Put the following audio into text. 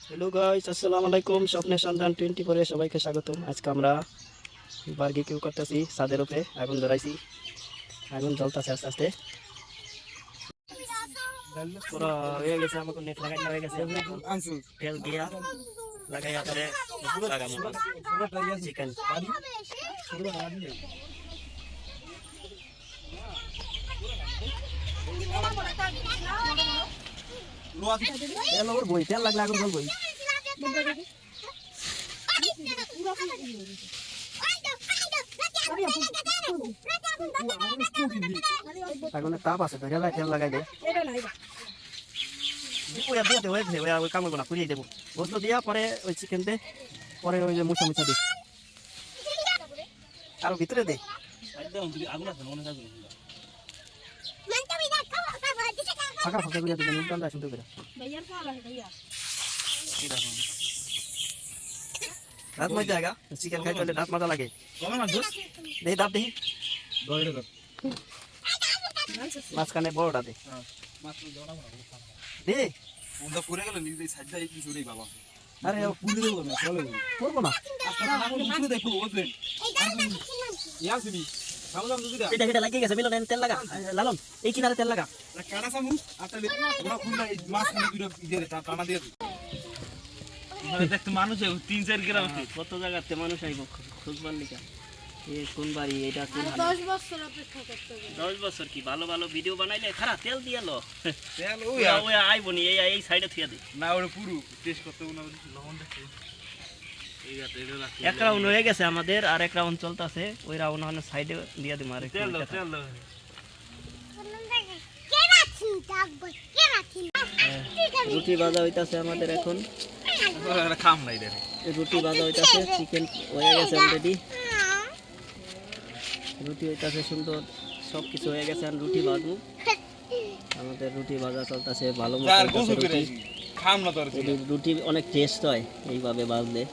Hello guys, আসসালামু আলাইকুম। স্বপ্নের সন্ধান 24 এ সবাইকে স্বাগতম। আজকে আমরা বারবিকিউ করতেছি, ছাদের উপরে আগুন ধরাইছি। আগুন জ্বলতেছে আস্তে আস্তে। পুরো হয়ে গেছে, আমাকে নেট লাগানো হয়ে গেছে। তেল দিয়া লাগাইয়া পরে লাগাবো চিকেন। তেল ওর বই, তেল লাগলে আগুন জ্বলবই। আগুনের তাপ আছে তো, হেলায় তেল লাগাই দে। ওই দিয়ে দেবো, ওই কামড় না পুড়িয়ে দেবো। বস্তু দিয়া পরে ওই চিকেন দে, পরে ওই যে মুছা মুছা দে, আর ভিতরে দে। ফাঁকা ফাঁকা করে দেবেন, উল্টান শুনতে করে। দাঁত মাঝে জায়গা চিকেন খাইতে হলে দাঁত মাজা লাগে। দেখি দাঁত দেখি, মাঝখানে বড়টা দে দে। আরে করবো না, এটা এটা লাগিয়ে গেছে। মিলন তেল লাগা, লালন এই কিনারে তেল লাগা। দেখতে মানুষ 3-4 গ্রাম কত জায়গাতে মানুষ আইব খুঁজবার লিখা। কোন বাড়ি এটা? 10 বছর অপেক্ষা করতে হবে। 10 বছর কি ভালো ভালো ভিডিও বানাইলে খারাপ তেল দিয়ে লো তেল ওই আইব নি, এই সাইডে থুয়া দি না ওরে পুরো টেস্ট করতে লবণ দেখতে এক রাউন্ড হয়ে গেছে আমাদের, আর এক রাউন্ড চলতেছে। ওই রাউন্ড হলে সাইডে দিয়ে দিম। আর তেল দাও তেল দাও। রুটি ভাজা হইতাছে আমাদের এখন। খাম নাই রে, রুটি ভাজা হইতাছে, চিকেন হয়ে গেছে অলরেডি। রুটি হইতাছে সুন্দর, সব কিছু হয়ে গেছে। আর রুটি ভাজবো, আমাদের রুটি ভাজা চলতেছে ভালো মতো। খাম না তোর রুটি অনেক টেস্ট হয় এইভাবে ভাজলে।